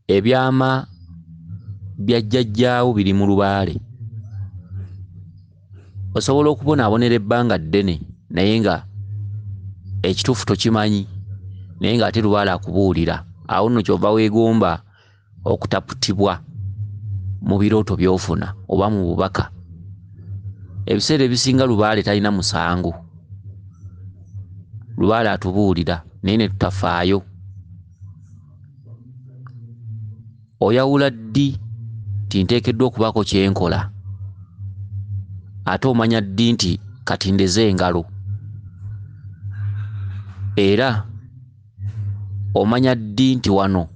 ebyama bya jjajjaawo biri mu lubaale. Osobola okubonaabonera ebbanga ddene naye nga ekituufu tokimanyi, naye ng'ate lubaale akubuulira. Awo nno kyova weegomba okutaputibwa mu birooto by'ofuna oba mu bubaka. Ebiseera ebisinga lubaale talina musango. Lubaale atubuulira naye ne tutafaayo. Oyawula ddi nti nteekeddwa okubaako kye nkola, ate omanya ddi nti kati ndeze engalo, era omanya ddi nti wano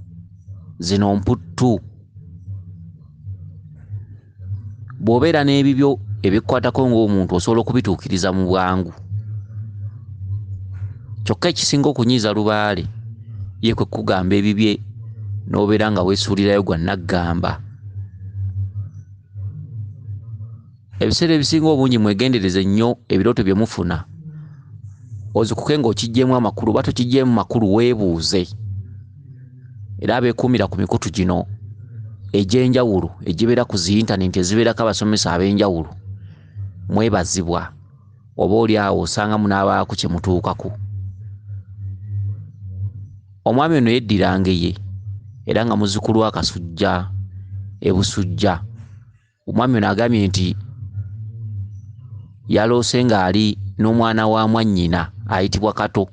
zino mputtu. Bw'obeera n'ebibyo ebikukwatako ng'omuntu osobola okubituukiriza mu bwangu. Kyokka ekisinga okunyiiza lubaale ye kwe kugamba ebibye n'obeera nga weesuulirayo gwa naggamba. Ebiseera ebisinga obungi mwegendereze nnyo ebirooto bye mufuna. Ozikuke ng'okiggyemu amakulu oba tokiggyemu makulu, weebuuze. Era abeekuumira ku mikutu gino egy'enjawulo egibeera ku zi intaneti ezibeerako abasomesa ab'enjawulo, mwebazibwa. Oba oli awo osanga munaabaako kye mutuukako. Omwami ono yeddiranga ye era nga muzzukulu wa Kasujja e Busujja. Omwami ono agambye nti yaloose ng'ali n'omwana wa mwannyina ayitibwa Kato,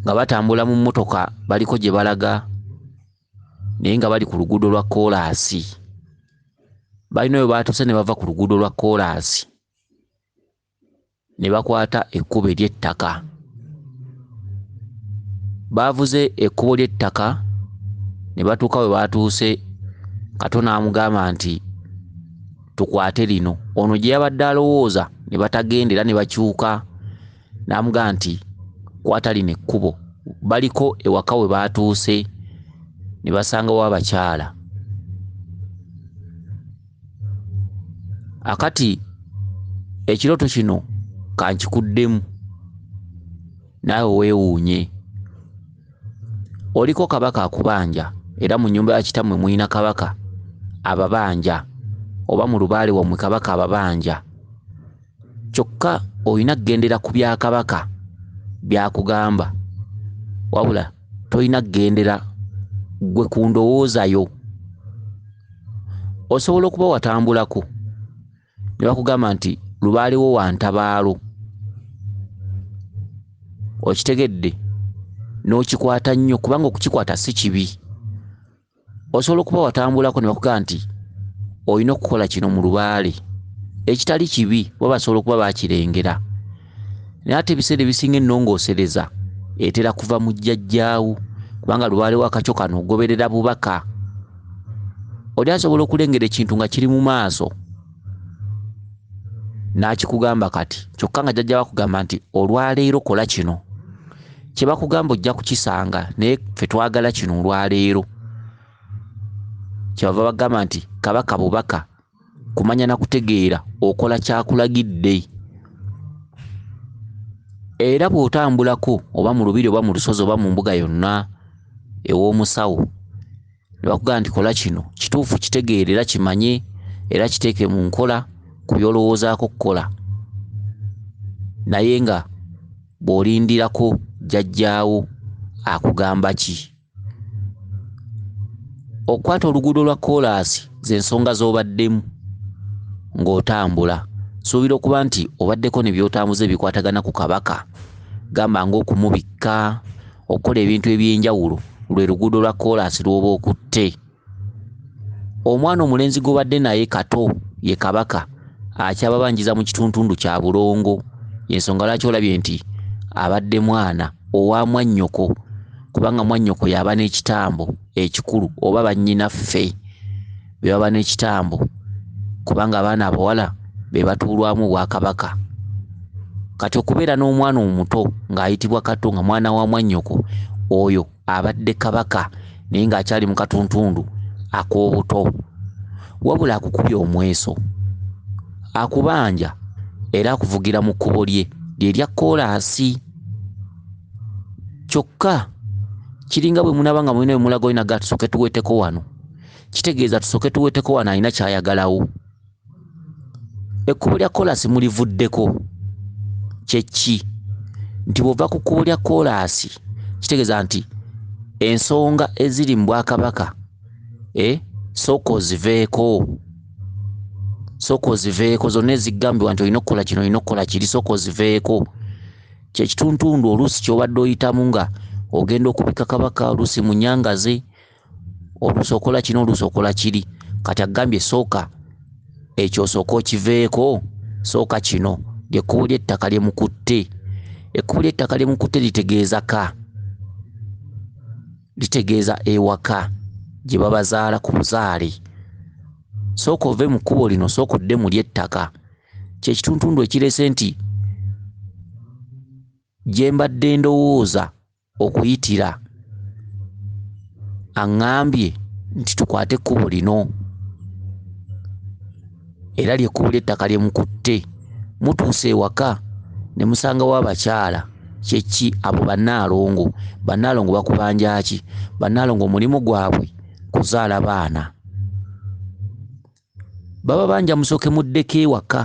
nga batambula mu mmotoka baliko gye balaga naye nga bali ku luguudo lwa koolaasi. Balina we baatuuse ne bava ku luguudo lwa koolaasi ne bakwata ekkubo ery'ettaka. Baavuze ekkubo ly'ettaka ne batuuka we baatuuse. Kato n'amugamba nti tukwate lino. Ono gye yabadde alowooza ne batagendera ne bakyuka. N'amugamba nti kwata lino ekkubo. Baliko ewaka we baatuuse ne basangawo abakyala. Akati ekirooto kino kankikuddemu naawe weewuunye. Oliko kabaka akubanja, era mu nnyumba ya kitammwe mulina kabaka ababanja, oba mu lubaale wammwe kabaka ababanja. Kyokka olina kugendera ku bya kabaka byakugamba, wabula tolina kugendera gwe ku ndowoozayo. Osobola okuba watambulako ne bakugamba nti lubaalewo wa ntabaalo, okitegedde, n'okikwata nnyo kubanga okukikwata si kibi. Osobola okuba watambulako ne bakugamba nti olina okukola kino mu lubaale, ekitali kibi bo basobola okuba bakirengera. Naye ate ebiseera ebisinga ennongoosereza etera kuva mu jjajjaawo, kubanga lubaale wa kakyo kano ogoberera bubaka. Oli asobola okulengera ekintu nga kiri mu maaso n'akikugamba kati, kyokka nga jjajjaawo akugamba nti olwaleero kola kino. Kye bakugamba ojja kukisanga naye ffe twagala kino olwaleero. Kyebava bagamba nti kabaka bubaka, kumanya na kutegeera okola kyakulagidde. Era bw'otambulako oba mu lubiri oba mu lusozi oba mu mbuga yonna ew'omusawo ne bakugamba nti kola kino, kituufu kitegeere era kimanye era kiteeke mu nkola ku by'olowoozaako kukola. Naye nga bw'olindirako jjajjaawo akugamba ki? Okukwata oluguudo lwa koolaasi z'ensonga z'obaddemu ng'otambula. Suubira okuba nti obaddeko ne by'otambuza ebikwatagana ku kabaka, gamba ng'okumubikka, okukola ebintu eby'enjawulo, lwe luguudo lwa koolaasi lw'oba okutte. Omwana omulenzi g'obadde naye Kato ye kabaka akyababanjiza mu kituntundu kya Bulongo. Y'ensonga lwaki olabye nti abadde mwana owa mwannyoko, kubanga mwannyoko yaba n'ekitambo ekikulu, oba bannyinaffe be baba n'ekitambo, kubanga abaana abawala be batuulwamu Bwakabaka. Kati okubeera n'omwana omuto ng'ayitibwa Kato nga mwana wa mwannyoko, oyo abadde kabaka naye ng'akyali mu katuntundu ak'obuto. Wabula akukubye omweso, akubanja era akuvugira mu kkubo lye erya koolaasi. Kyokka kiringa bwe munabanga mulina mulago ina gat soke tuweteko wano kitegeeza tusoke tuweteko wano alina kyayagalawo ekkubo lya kolasi mulivuddeko kyeki nti bwova ku kkubo lya kolasi kitegeeza nti ensonga eziri mu Bwakabaka sooka oziveeko zonna ezigambibwa nti olina okukola kino olina okukola kiri sooka oziveeko kyekituntundu oluusi kyobadde oyitamu nga ogenda okubika kabaka oluusi mu nyangaze oluusi okola kino oluusi okola kiri kati agambye sooka ekyo osooka okiveeko sooka kino lyekkubo ly'ettaka lyemukutte ekkubo ly'ettaka lyemukutte litegeeza ewaka gye babazaala ku buzaale sooka ove mu kkubo lino sooka odde mu ly'ettaka kyekituntundu ekireese nti gye mbadde ndowooza okuyitira aŋŋambye nti tukwate ekkubo lino era lyekkubo ly'ettaka lyemukutte mutuuse ewaka ne musangawo abakyala kyeki abo bannaalongo bakubanja ki bannaalongo omulimu gwabwe kuzaala baana baba banja musooke muddeko ewaka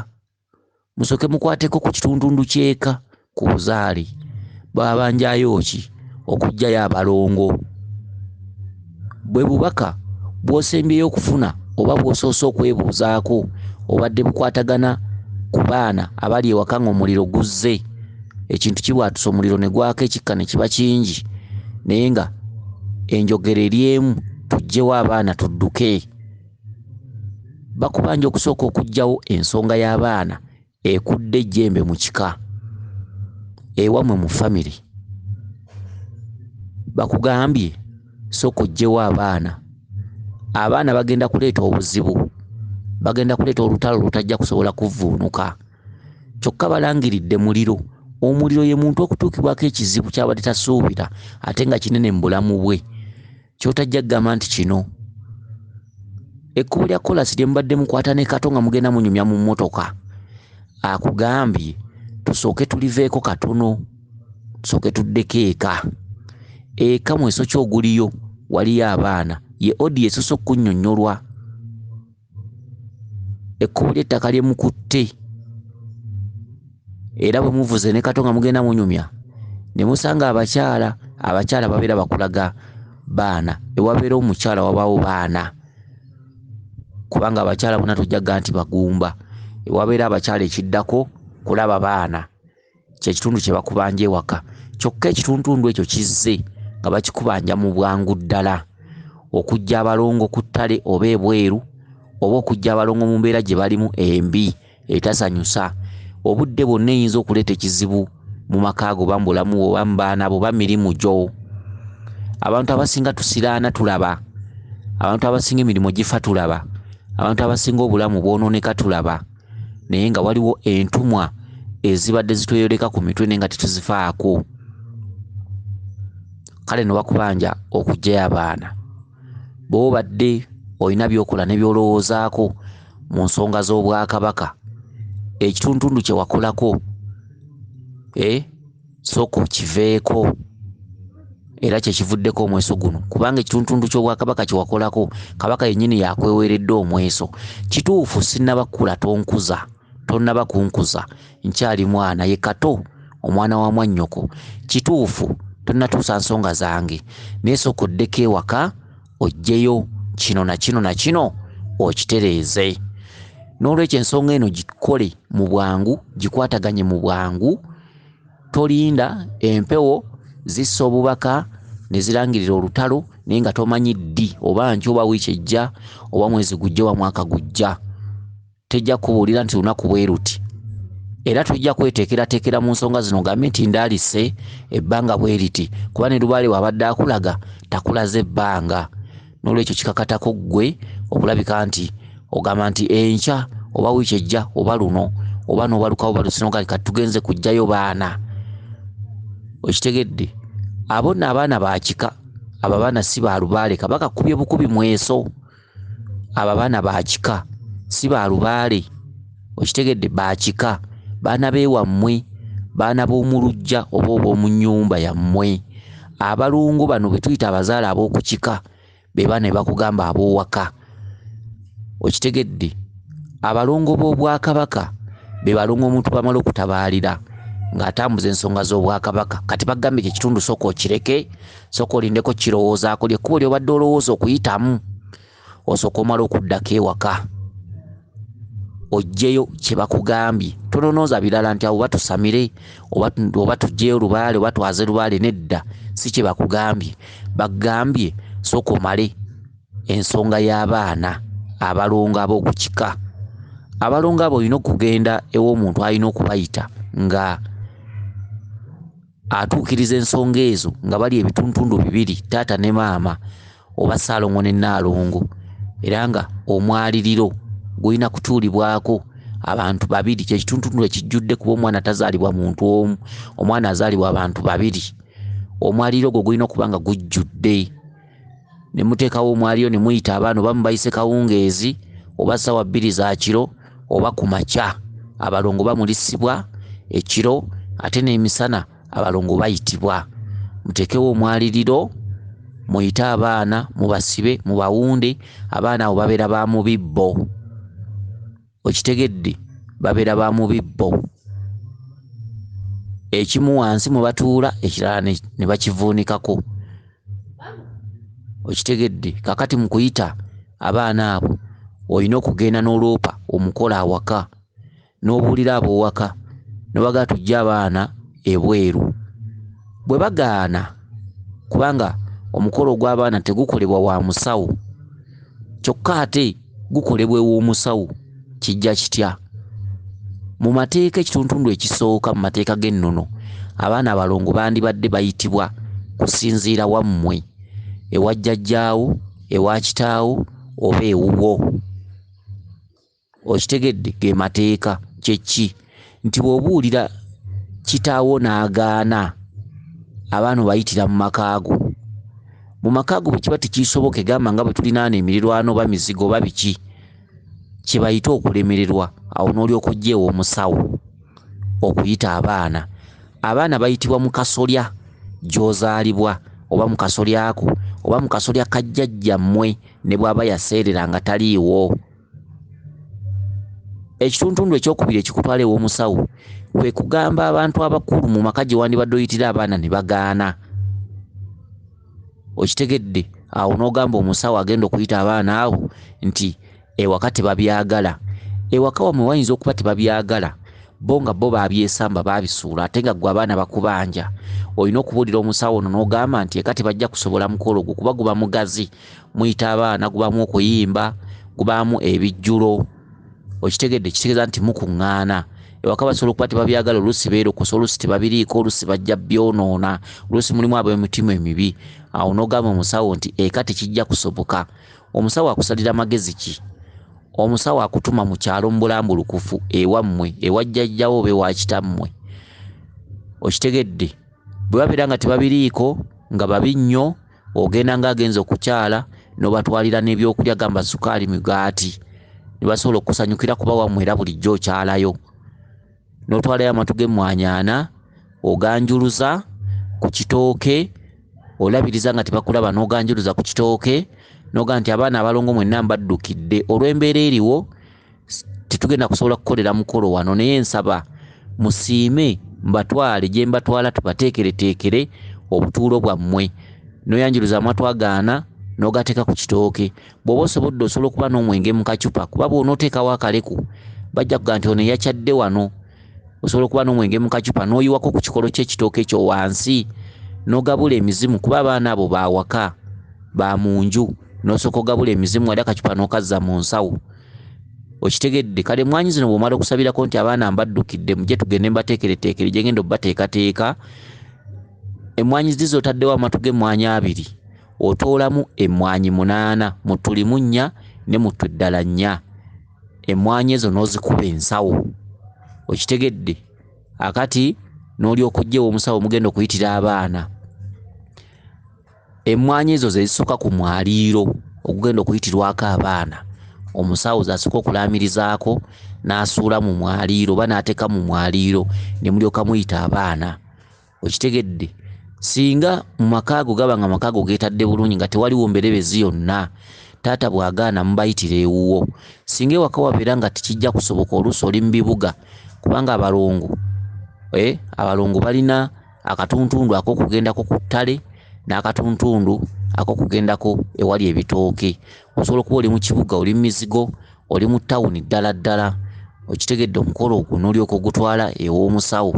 musooke mukwateko ku kituntundu kyeka ku buzaale baba banjayo ki okuggyayo abalongo bwe bubaka bw'osembyeyo okufuna oba bw'osoose okwebuuzaako obadde bukwatagana ku baana abali ewaka ng'omuliro guzze ekintu kibwatusa omuliro ne gwaka ekikka ne kiba kingi naye nga enjogera eryemu tuggyewo abaana tudduke bakubanja okusooka okuggyawo ensonga y'abaana ekudde ejjembe mu kika ewamwe mu famire bakugambye sooka oggyewo abaana bagenda kuleeta obuzibu bagenda kuleeta olutalo lutajja kusobola kuvvuunuka kyokka balangiridde omuliro ye muntu okutuukibwako ekizibu kyabadde tasuubira ate nga kinene mu bulamu bwe kyotajja kugamba nti kino ekkubo lya kolasi lye mubadde mukwata ne kato nga mugenda munyumya mu mmotoka akugambye tusooke tuliveeko katono tusooke tuddeko eka mweso kyoguliyo waliyo abaana ye odi esosa okunnyonnyolwa ekkubo ly'ettaka lyemukutte era bwe muvuze ne kato nga mugenda munyumya ne musanga abakyala babeera bakulaga baana ewabeera omukyala wabaawo baana kubanga abakyala bonna tojjaga nti bagumba ewabeera abakyala ekiddako kulaba baana kyekitundu kye bakubanja ewaka kyokka ekituntundu ekyo kizze nga bakikubanja mu bwangu ddala okujja abalongo ku ttale oba ebweru oba okujja abalongo mu mbeera gye balimu embi etasanyusa obudde bwonna eyinza okuleeta ekizibu mu maka ago oba mu bulamu oba mu baana bo oba mirimu gyo abantu abasinga tusiraana tulaba abantu abasinga emirimu gifa tulaba abantu abasinga obulamu bwonooneka tulaba naye nga waliwo entumwa ezibadde zitweyoleka ku mitwe naye nga tetuzifaako kale no bakubanja okuggyayo abaana bw'obadde olina by'okola ne by'olowoozaako mu nsonga z'Obwakabaka ekituntundu kye wakolako sooka okiveeko era kyekivuddeko omweso guno kubanga ekituntundu ky'Obwakabaka kye wakolako kabaka yennyini yakweweeredde omweso kituufu sinnabakula tonnaba kunkuza nkyali mwana ye kato omwana wa mwannyoko kituufu tonnatuusa nsonga zange naye sooka oddeko ewaka oggyeyo kino na kino na kino okitereeze n'olwekyo ensonga eno gikole mu bwangu gikwataganye mu bwangu tolinda empewo zissa obubaka ne zirangirira olutalo naye nga tomanyi ddi oba nki oba wiiki ejja oba mwezi gujja oba mwaka gujja tejja kubuulira nti lunaku bwe luti era tujja kweteekerateekera mu nsonga zino gambe nti ndaalise ebbanga bwe riti kuba ne lubaale wabadde akulaga takulaze ebbanga n'olwekyo kikakatako ggwe okulabika nti ogamba nti enkya oba wiiki ejja oba luno oba n'obalukawo balusinoga kati tugenze kuggyayo baana okitegedde abo nno abaana bakika abo abaana si balubaale kabaka kubye bukubi mweso abo abaana bakika si balubaale okitegedde bakika baana beewammwe baana b'omulujja oba ob'omu nnyumba yammwe abalongo bano bwe tuyita abazaala ab'okukika be bana bakugamba ab'owaka. Okitegedde? Abalongo b'obwakabaka be balongo omuntu bamala okutabaalira ng'atambuza ensonga z'obwakabaka. Kati bagambye ekitundu sooka okireke, sooka olindeko kirowoozaako lyekkubo ly'obadde olowooza okuyitamu, osooka omala okuddako ewaka oggyeyo kye bakugambye. Tononooza birala nti awo batusamire oba tuggyeyo lubaale oba twaze lubaale. Nedda, si kye bakugambye. Bagambye sooka omale ensonga y'abaana abalongo ab'okukika. Abalongo abo olina okugenda ew'omuntu alina okubayita nga atuukiriza ensonga ezo nga bali ebituntundu bibiri, taata ne maama oba Ssaalongo ne Nnaalongo, era nga omwaliriro gulina kutuulibwako abantu babiri. Kye kituntundu ekijjudde kuba omwana tazaalibwa muntu omu, omwana azaalibwa abantu babiri. Omwaliriro gwo gulina okuba nga gujjudde. Ne muteekawo omwaliriro ne muyita abaana oba mubayise kawungeezi oba ssaawa 2 za kiro oba ku makya. Abalongo bamulisibwa ekiro ate n'emisana abalongo bayitibwa. Muteekewo omwaliriro, muyite abaana, mubasibe, mubawunde. Abaana abo babeera ba mu bibbo. Okitegedde? Babeera ba mu bibbo. Ekimu wansi mwe batuula, ekirala ne bakivuunikako. Okitegedde? Kakati mu kuyita abaana abo olina okugenda n'oloopa omukola awaka, n'obuulira ab'owaka ne bagaa tujja abaana ebweru. Bwe bagaana, kubanga omukolo gw'abaana tegukolebwa wa musawo, kyokka ate gukolebwa ew'omusawo, kijja kitya? Mu mateeka ekituntundu ekisooka mu mateeka g'ennono, abaana abalongo bandibadde bayitibwa kusinziira wammwe, ewa jjajjaawo, ewa kitaawo oba ewuwo. Okitegedde? Ge mateeka. Kye ki? Nti bw'obuulira kitaawo n'agaana, abaana bayitira mu makaago. Mu makaago bwe kiba tekiisoboke, gamba nga bwe tulinaana emirirwano oba mizigo oba biki, kye bayita okulemererwa, awo n'olyoka ojja ew'omusawo okuyita abaana. Abaana bayitibwa mu kasolya gy'ozaalibwa oba mu kasolyako oba mu kasolya ka jjajjammwe ne bw'aba yaseerera nga taliiwo. Ekituntundu ekyokubiri ekikutwala ew'omusawo kwe kugamba abantu abakulu mu maka gye wandibadde oyitira abaana ne bagaana. Okitegedde? Awo n'ogamba omusawo agenda okuyita abaana abo nti ewaka tebabyagala. Ewaka wamwe wayinza okuba tebabyagala, bo nga bo babyesamba babisuula, ate nga gwe abaana bakubanja. Olina okubuulira omusawo ono n'ogamba nti eka tebajja kusobola mukolo gwo kuba guba mugazi. Muyita abaana, gubamu okuyimba, gubamu ebijjulo. Okitegedde? Kitegeeza nti mukuŋŋaana. Ewaka basobola okuba tebabyagala, oluusi beerokosa, oluusi tebabiriiko, oluusi bajja byonoona, oluusi mulimu ab'emitima emibi. Awo n'ogamba omusawo nti eka tekijja kusoboka. Omusawo akusalira magezi ki? Omusawo akutuma mu kyalo mu bulambulukufu ewammwe, ewa jjajjawo oba ewa kitammwe. Okitegedde? Bwe babeera nga tebabiriiko, nga babi nnyo, ogenda ng'agenza okukyala n'obatwalira n'ebyokulya, gamba sukaali, migaati, ne basobola okusanyukira kuba wammwe era bulijjo okyalayo. N'otwalayo amatu g'emmwanyaana, oganjuluza ku kitooke, olabiriza nga tebakulaba n'oganjuluza ku kitooke, n'ogamba nti abaana abalongo mwenna mbaddukidde. Olw'embeera eriwo tetugenda kusobola kukolera mukolo wano, naye nsaba musiime mbatwale gye mbatwala, tubateekereteekere obutuulo bwammwe. N'oyanjuluza amatu agaana n'ogateeka ku kitooke. Bw'oba osobodde osobola okuba n'omwenge mu kacupa, kuba bw'onooteekawo akaleku bajja kugamba nti ono yakyadde wano. Osobola okuba n'omwenge mu kacupa n'oyiwako ku kikolo ky'ekitooke ekyo wansi, n'ogabula emizimu, kuba abaana abo baawaka, ba mu nju. N'osooka ogabula emizimu wali akacupa n'okazza mu nsawo. Okitegedde? Kale emmwanyi zino bw'omala okusabirako nti abaana mbaddukidde, mujje tugende mbateekereteekere gye ngenda obbateekateeka. Emmwanyi zizo otaddewo amatu g'emmwanyi 2, otoolamu emmwanyi 8, mu tulimu 4 ne mu tuddala 4. Emmwanyi ezo n'ozikuba ensawo. Okitegedde? Akati n'olyoka ojja ew'omusawo mugenda okuyitira abaana. Emmwanyi ezo ze zisooka ku mwaliiro ogugenda okuyitirwako abaana. Omusawo z'asooka okulaamirizaako n'asuula mu mwaliiro oba n'ateeka mu mwaliiro, ne mulyoka muyita abaana. Okitegedde? singa mu makaago gaba nga makaago geetadde bulungi nga tewaliwo mberebezi yonna, taata bw'agaana mubayitira ewuwo. Singa ewaka wabeera nga tekijja kusoboka, oluusi oli mu bibuga, kubanga abalongo balina akatuntundu ak'okugendako ku ttale n'akatuntundu ak'okugendako ewali ebitooke. Osobola okuba oli mu kibuga, oli mu mizigo, oli mu ttawuni ddala ddala, okitegedde omukolo ogwo n'olyoka ogutwala ew'omusawo.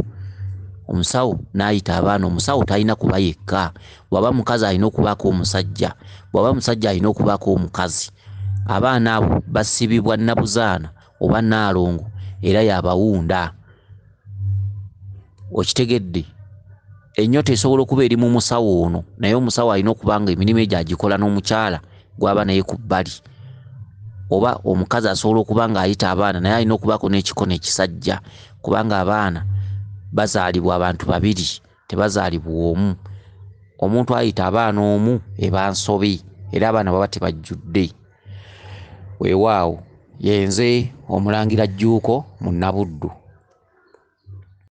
Omusawo n'ayita abaana. Omusawo talina kuba yekka, bw'aba mukazi alina okubaako omusajja, bw'aba musajja alina okubaako omukazi. Abaana abo basibibwa nnabuzaana oba nnaalongo era y'abawunda. Okitegedde? Ennyo tesobola okuba eri mu musawo ono, naye omusawo alina okuba nga emirimu egyo agikola n'omukyala gw'aba naye ku bbali. Oba omukazi asobola okuba nga ayita abaana naye alina okubaako n'ekikono ekisajja, kubanga abaana bazaalibwa abantu babiri, tebazaalibwa omu. Omuntu ayita abaana omu eba nsobi, era abaana baba tebajjudde. Weewaawo, yenze Omulangira Jjuuko Munabuddu.